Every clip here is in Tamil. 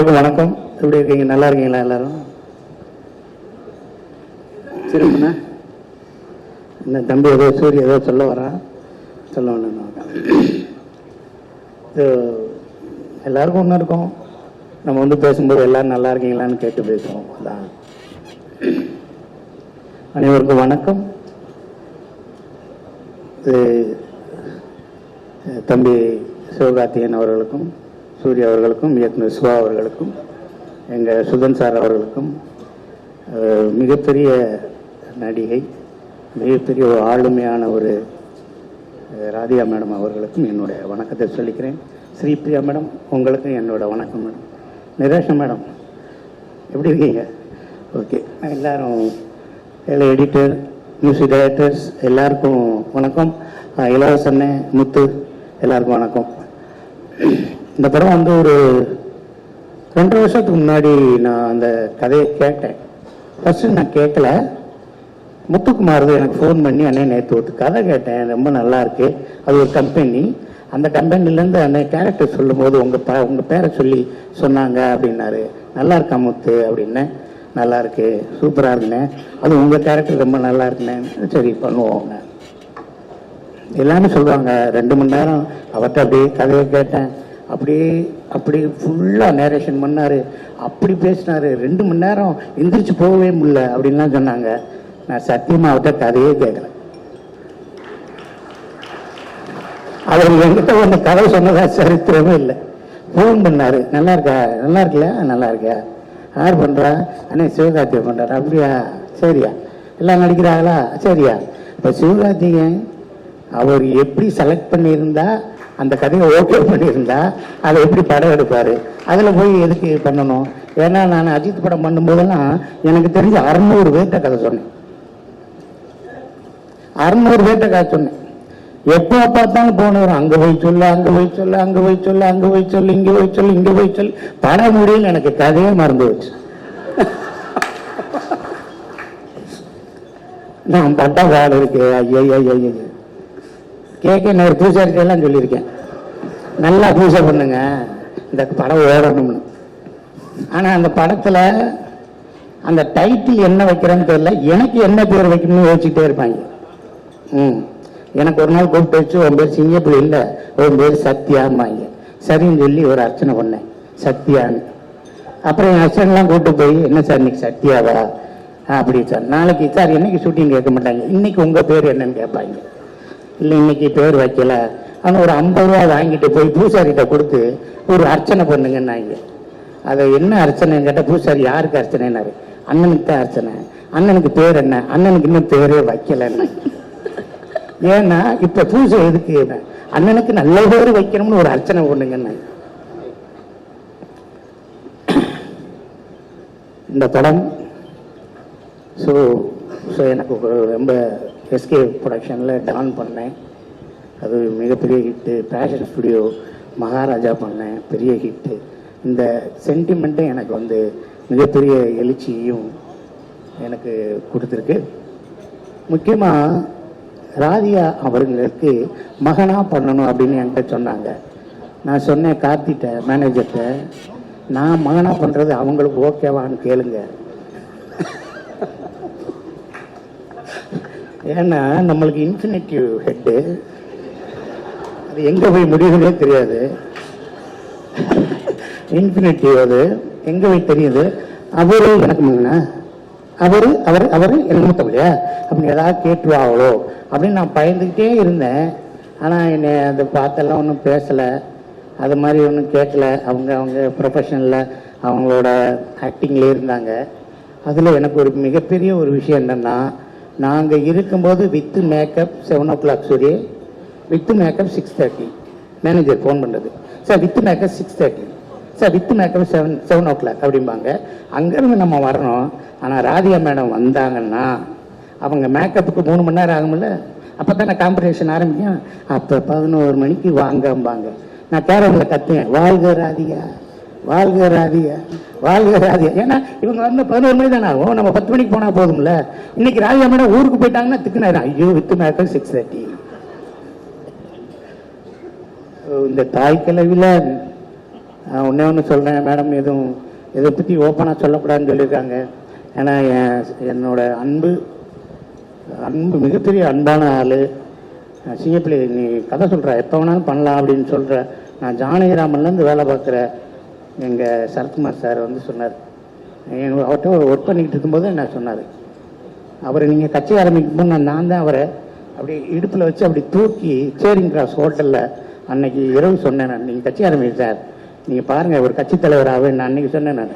அனைவருக்கும் வணக்கம். எப்படி இருக்கீங்க? நல்லா இருக்கீங்களா எல்லாரும்? சரிண்ணா, இந்த தம்பி ஏதோ சூரிய ஏதோ சொல்ல வரான், சொல்ல வேணும். இது எல்லாருக்கும் ஒன்று இருக்கும், நம்ம வந்து பேசும்போது எல்லாரும் நல்லா இருக்கீங்களான்னு கேட்டு பேசுவோம். அதான். அனைவருக்கும் வணக்கம். தம்பி சிவகார்த்திகேயன் அவர்களுக்கும், சூர்யா அவர்களுக்கும், இயக்குனர் சிவா அவர்களுக்கும், எங்கள் சுதன் சார் அவர்களுக்கும், மிகப்பெரிய நடிகை, மிகப்பெரிய ஒரு ஆளுமையான ஒரு ராதிகா மேடம் அவர்களுக்கும் என்னுடைய வணக்கத்தை சொல்லிக்கிறேன். ஸ்ரீபிரியா மேடம் உங்களுக்கும் என்னோட வணக்கம். மேடம் நிரேஷா மேடம் எப்படி இருக்கீங்க? ஓகே. எல்லாரும் எடிட்டர், மியூசிக் டைரக்டர்ஸ் எல்லாருக்கும் வணக்கம். இளவரசண்ணே, முத்து எல்லாருக்கும் வணக்கம். இந்த படம் வந்து ஒரு 2 வருஷத்துக்கு முன்னாடி நான் அந்த கதையை கேட்டேன். ஃபர்ஸ்ட் நான் கேட்கல, முத்துக்குமார் எனக்கு ஃபோன் பண்ணி அண்ணே நேற்று ஒரு கதை கேட்டேன், ரொம்ப நல்லா இருக்கு, அது ஒரு கம்பெனி, அந்த கம்பெனிலேருந்து அந்த கேரக்டர் சொல்லும்போது உங்கள் பேரை சொல்லி சொன்னாங்க அப்படின்னாரு. நல்லா இருக்கா முத்து அப்படின்னேன். நல்லா இருக்கு, சூப்பராக இருக்குண்ணே, அது உங்கள் கேரக்டர் ரொம்ப நல்லா இருக்குண்ணே. சரி பண்ணுவோங்க எல்லாமே சொல்லுவாங்க. 2 மணி நேரம் அவர்கிட்ட அப்படியே கதையை கேட்டேன். அப்படி ஃபுல்லாக நேரேஷன் பண்ணார், அப்படி பேசினார். 2 மணி நேரம் எந்திரிச்சு போகவே முடியல அப்படின்லாம் சொன்னாங்க. நான் சத்தியமாக அவர்கிட்ட கதையே கேட்கல. அவர் என்கிட்ட ஒன்று கதை சொன்னதா சரித்திரமே இல்லை. ஃபோன் பண்ணார், நல்லா இருக்கா, நல்லா இருக்குல்ல, நல்லா இருக்கா, யார் பண்ணுறா, அண்ணே சிவகார்த்திகேயன் பண்ணுறாரு. அப்படியா, சரியா, எல்லாம் நடிக்கிறாங்களா, சரியா. இப்போ சிவகார்த்திகேயன் அவர் எப்படி செலக்ட் பண்ணியிருந்தா, அந்த கதையை ஓகே பண்ணியிருந்தா அதை எப்படி படம் எடுப்பார், அதில் போய் எதுக்கு பண்ணணும்? ஏன்னா நான் அஜித் படம் பண்ணும்போதெல்லாம் எனக்கு தெரிஞ்ச 600 பேர்கிட்ட கதை சொன்னேன். 600 பேர்கிட்ட கதை சொன்னேன். எப்போ பார்த்தாலும் போனவர் அங்கே போய் சொல்லு, அங்கே போய் சொல்லு, அங்கே போய் சொல்லு, அங்கே போய் சொல்லு, இங்கே போய் சொல்லு, இங்கே போய் சொல்லு, பட முடியல. எனக்கு கதையே மறந்து வச்சு. நான் பட்ட பாடு இருக்கு. ஐயோ கேட்க நான் பூசாரிட்டெல்லாம் சொல்லியிருக்கேன், நல்லா பூஜை பண்ணுங்க, இந்த படம் ஓடணும்னு. ஆனால் அந்த படத்தில் அந்த டைட்டில் என்ன வைக்கிறேன்னு தெரியல, எனக்கு என்ன பேர் வைக்கணும்னு யோசிச்சுட்டே இருப்பாங்க. எனக்கு ஒரு நாள் கூப்பிட்டு வச்சு, உன் பேர் சிங்கப்பூர் இல்லை, உன் பேர் சத்யாம்பாங்க. சரின்னு சொல்லி ஒரு அர்ச்சனை பண்ணேன், சத்யான்னு. அப்புறம் என் அர்ச்சனைலாம் கூப்பிட்டு போய், என்ன சார் இன்னைக்கு சத்யாவா அப்படி சார், நாளைக்கு சார் என்னைக்கு ஷூட்டிங் கேட்க மாட்டாங்க, இன்னைக்கு உங்கள் பேர் என்னன்னு கேட்பாங்க. இல்லை இன்னைக்கு பேர் வைக்கல, ஆனால் ஒரு 50 ரூபா வாங்கிட்டு போய் பூசாரிகிட்ட கொடுத்து ஒரு அர்ச்சனை பண்ணுங்கன்னாங்க. அதை என்ன அர்ச்சனைன்னு கேட்டால், பூசாரி யாருக்கு அர்ச்சனைனாரு, அண்ணனுக்கு தான் அர்ச்சனை. அண்ணனுக்கு பேர் என்ன, அண்ணனுக்கு இன்னும் பேரே வைக்கலன்னு. ஏன்னா இப்போ பூஜை எதுக்கு, அண்ணனுக்கு நல்ல பேர் வைக்கணும்னு ஒரு அர்ச்சனை பண்ணுங்கன்னு. இந்த படம் ஸோ எனக்கு ரொம்ப எஸ்கே ப்ரொடக்ஷனில் டான் பண்ணேன், அது மிகப்பெரிய ஹிட்டு. பேஷன் ஸ்டுடியோ மகாராஜா பண்ணேன், பெரிய ஹிட்டு. இந்த சென்டிமெண்ட்டை எனக்கு வந்து மிகப்பெரிய எழுச்சியும் எனக்கு கொடுத்துருக்கு. முக்கியமாக ராதிகா அவர்களுக்கு மகனாக பண்ணணும் அப்படின்னு என்கிட்ட சொன்னாங்க. நான் சொன்னேன் கார்த்திட்ட, மேனேஜர்கிட்ட, நான் மகனாக பண்ணுறது அவங்களுக்கு ஓகேவான்னு கேளுங்க. ஏன்னா நம்மளுக்கு இன்ஃபினிட்டிவ் ஹெட்டு, அது எங்கே போய் முடியுதுன்னே தெரியாது. இன்ஃபினிட்டிவ் அது எங்கே போய் தெரியுது. அவரு எனக்கு முன்னா, அவரு எனக்கு மூத்தம் இல்லையா அப்படின்னு ஏதாவது கேட்டுருவாங்களோ அப்படின்னு நான் பயந்துக்கிட்டே இருந்தேன். ஆனால் என்னை அதை பார்த்தெல்லாம் ஒன்றும் பேசலை, அது மாதிரி ஒன்றும் கேட்கல. அவங்க ப்ரொஃபஷனில் அவங்களோட ஆக்டிங்லேயே இருந்தாங்க. அதில் எனக்கு ஒரு மிகப்பெரிய ஒரு விஷயம் என்னென்னா, நாங்கள் இருக்கும்போது வித்து மேக்கப் 7 o'clock சூரிய, வித்து மேக்கப் 6:30, மேனேஜர் ஃபோன் பண்ணுறது, sir with makeup 6:30, sir with makeup 7 o'clock அப்படிம்பாங்க. அங்கேருந்து நம்ம வரணும். ஆனால் ராதிகா மேடம் வந்தாங்கன்னா அவங்க மேக்கப்புக்கு 3 மணி நேரம் ஆகும்ல, அப்போ தானே காம்படிஷன் ஆரம்பிக்கும். அப்போ 11 மணிக்கு வாங்கம்பாங்க. நான் கேரளில் கத்துவேன், வாழ்க ராதிகா, வாழ்க ராதிகா, வாழ்க ராதிகா. ஏன்னா இவங்க வந்து 11 மணி தானே ஆகும், நம்ம 10 மணிக்கு போனால் போதும்ல. இன்னைக்கு ராதிகா மேடம் ஊருக்கு போயிட்டாங்கன்னா திக்குனாரு, ஐயோ வித்து மேக்கப் 6:30. இந்த தாய் கிழவில ஒன்றே ஒன்று சொல்கிறேன் மேடம், எதுவும் இதை பற்றி ஓப்பனாக சொல்லக்கூடாதுன்னு சொல்லியிருக்காங்க. ஏன்னா என்னோட அன்பு மிகப்பெரிய அன்பான ஆள். சிங்கப்பிள்ளை நீ கதை சொல்கிற, எப்போ வேணாலும் பண்ணலாம் அப்படின்னு சொல்கிற. நான் ஜானகிராமன்லேருந்து வேலை பார்க்குற எங்கள் சரத்குமார் சார் வந்து சொன்னார், அவர்கிட்ட ஒர்க் பண்ணிக்கிட்டு இருக்கும்போது என்ன சொன்னார், அவரை நீங்கள் கட்சி ஆரம்பிக்கும்போது நான் தான் அவரை அப்படி இடுப்பில் வச்சு அப்படி தூக்கி சேரிங் கிராஸ் ஹோட்டலில் அன்னைக்கு இரவு சொன்னேன் நான், நீங்கள் கட்சி ஆரம்பிங்க சார், நீங்கள் பாருங்கள் ஒரு கட்சி தலைவராகவே நான் அன்றைக்கி சொன்னேன். நான்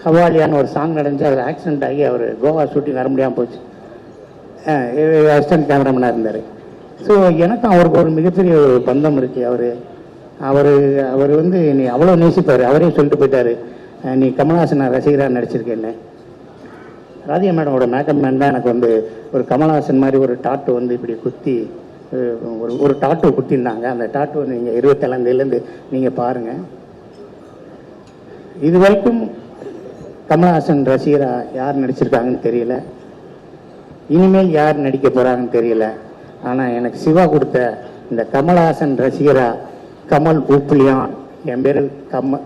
ஹவாலியான்னு ஒரு சாங் நடந்துச்சு, அவர் ஆக்சிடென்ட் ஆகி அவர் கோவா ஷூட்டிங் வர முடியாமல் போச்சு. அசிஸ்டன்ட் கேமராமேனாக இருந்தார். ஸோ எனக்கும் அவருக்கு ஒரு மிகப்பெரிய ஒரு பந்தம் இருக்குது. அவர் வந்து நீ அவ்வளோ நேசிப்பார். அவரே சொல்லிட்டு போயிட்டார், நீ கமல்ஹாசன் ரசிகராக நடிச்சிருக்கேன்னு. ராதிகா மேடமோட மேக்கப் மேன் தான் எனக்கு வந்து ஒரு கமல்ஹாசன் மாதிரி ஒரு டாட்டு வந்து இப்படி குத்தி ஒரு டாட்டு குத்திருந்தாங்க. அந்த டாட்டு வந்து நீங்கள் 27 நீங்கள் பாருங்கள். இது வரைக்கும் கமல்ஹாசன் ரசிகராக யார் நடிச்சிருக்காங்கன்னு தெரியல, இனிமேல் யார் நடிக்க போகிறாங்கன்னு தெரியல. ஆனால் எனக்கு சிவா கொடுத்த இந்த கமல்ஹாசன் ரசிகரா கமல் உப்ளியான், என் பேர்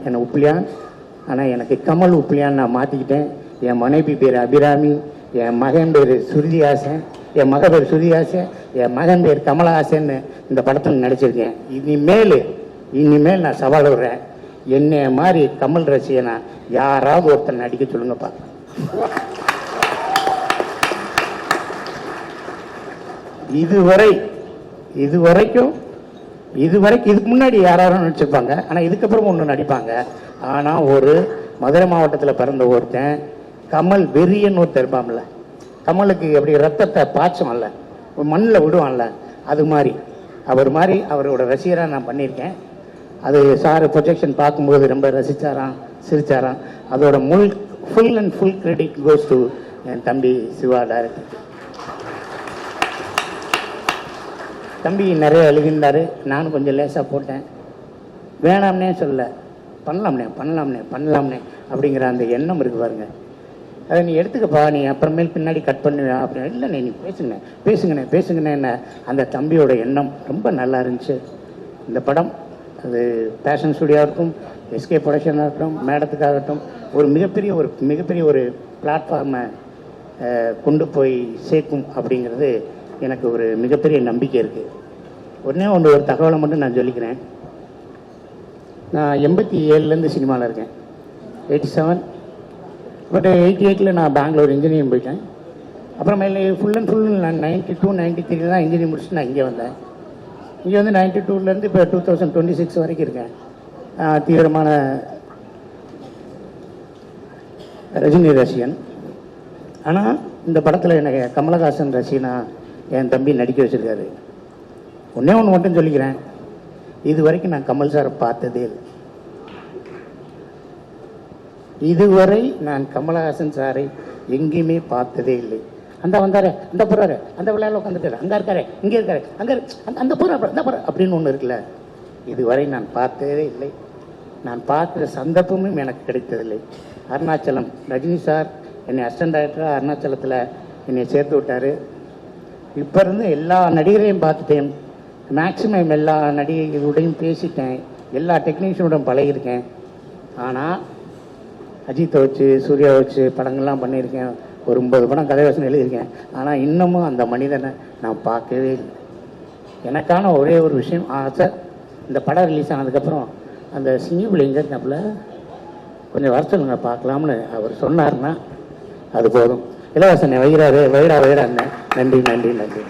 என்னை உப்ளியான், ஆனால் எனக்கு கமல் உப்ளியான் நான் மாற்றிக்கிட்டேன். என் மனைவி பேர் அபிராமி, என் மகன் பேர் சுருதிஹாசன், என் மகன் பேர் சுருதிஹாசன், என் மகன் பேர் கமல்ஹாசன். இந்த படத்தில் நடிச்சிருக்கேன். இனிமேல் நான் சவால் விடுறேன், என்னை மாதிரி கமல் ரசிகனா யாராவது ஒருத்தர் நடிக்க சொல்லுங்கப்பா. இதுவரைக்கும் இதுக்கு முன்னாடி யாரும் நடிச்சிருப்பாங்க, ஆனால் இதுக்கப்புறம் ஒன்று நடிப்பாங்க. ஆனால் ஒரு மதுரை மாவட்டத்தில் பிறந்த ஒருத்தன் கமல் வெறியன்னு ஒருத்தர் இருப்பான்ல, கமலுக்கு எப்படி ரத்தத்தை பாய்ச்சோம்ல, மண்ணில் விடுவான்ல, அது மாதிரி அவரோட ரசிகராக நான் பண்ணியிருக்கேன். அது சார் ப்ரொஜெக்ஷன் பார்க்கும்போது ரொம்ப ரசித்தாராம், சிரிச்சாராம். அதோட ஃபுல் கிரெடிட் கோஸ் டு என் தம்பி சிவா டைரக்டர். தம்பி நிறைய எழுதியிருந்தார், நானும் கொஞ்சம் லேசாக போட்டேன். வேணாம்னே சொல்ல, பண்ணலாம்னே அப்படிங்கிற அந்த எண்ணம் இருக்குது பாருங்க. அதை நீ எடுத்துக்கப்பா, நீ அப்புறமேல் பின்னாடி கட் பண்ணுவேன் அப்படின்னு. இல்லை நீ பேசுங்கண்ணே என்ன. அந்த தம்பியோட எண்ணம் ரொம்ப நல்லா இருந்துச்சு. இந்த படம் அது பேஷன் ஸ்டுடியோவாகட்டும், எஸ்கே ப்ரொடக்ஷனாக இருக்கட்டும், மேடத்துக்காகட்டும், ஒரு மிகப்பெரிய ஒரு பிளாட்ஃபார்மை கொண்டு போய் சேர்க்கும் அப்படிங்கிறது எனக்கு ஒரு மிகப்பெரிய நம்பிக்கை இருக்குது. ஒரு தகவலை மட்டும் நான் சொல்லிக்கிறேன். நான் 87 சினிமாவில் இருக்கேன், 87. பட் 88 நான் பெங்களூர் இன்ஜினியரிங் போயிட்டேன். அப்புறமேல ஃபுல் நான் 92, 93 தான் இன்ஜினியரிங் முடிச்சுட்டு நான் இங்கே வந்தேன். இங்கே வந்து 92 இப்போ 2026 வரைக்கும் இருக்கேன். தீவிரமான ரஜினி ரசிகன். ஆனால் இந்த படத்தில் எனக்கு கமலஹாசன் ரசிகனா என் தம்பி நடிக்க வச்சிருக்காரு. ஒன்றே ஒன்று மட்டும் சொல்லிக்கிறேன், இது வரைக்கும் நான் கமல் சாரை பார்த்ததே இல்லை. இதுவரை நான் கமலஹாசன் சாரை எங்கேயுமே பார்த்ததே இல்லை. அந்த வந்தாரு, அந்த போறாரு, அந்த விளையாட உட்காந்துட்டாரு, அங்கே இருக்காரு, இங்கே இருக்காரு, அங்கே அந்த போற அப்படின்னு ஒன்று இருக்குல்ல, இதுவரை நான் பார்த்ததே இல்லை. நான் பார்க்குற சந்தர்ப்பமும் எனக்கு கிடைத்ததில்லை. அருணாச்சலம் ரஜினி சார் என்னை அசிஸ்டன்ட் டைரக்டராக அருணாச்சலத்தில் என்னை சேர்த்து விட்டார். இப்போ இருந்து எல்லா நடிகரையும் பார்த்துட்டேன், மேக்சிமம் எல்லா நடிகைகளுடையும் பேசிட்டேன், எல்லா டெக்னீஷியனோடும் பழகியிருக்கேன். ஆனால் அஜித்தை வச்சு சூர்யா வச்சு படங்கள்லாம் பண்ணியிருக்கேன், ஒரு 50 படம் கதை வசனம் எழுதியிருக்கேன். ஆனால் இன்னமும் அந்த மனிதனை நான் பார்க்கவே இல்லை. எனக்கான ஒரே ஒரு விஷயம் ஆசை, இந்த படம் ரிலீஸ் ஆனதுக்கப்புறம் அந்த சிங்கப்பிள்ளை எங்கே இருந்தாப்புல கொஞ்சம் வர சொல்லுங்க பார்க்கலாம்னு அவர் சொன்னார்னா அது போதும். இலவசனை வைகிறாரு வைரா. நன்றி.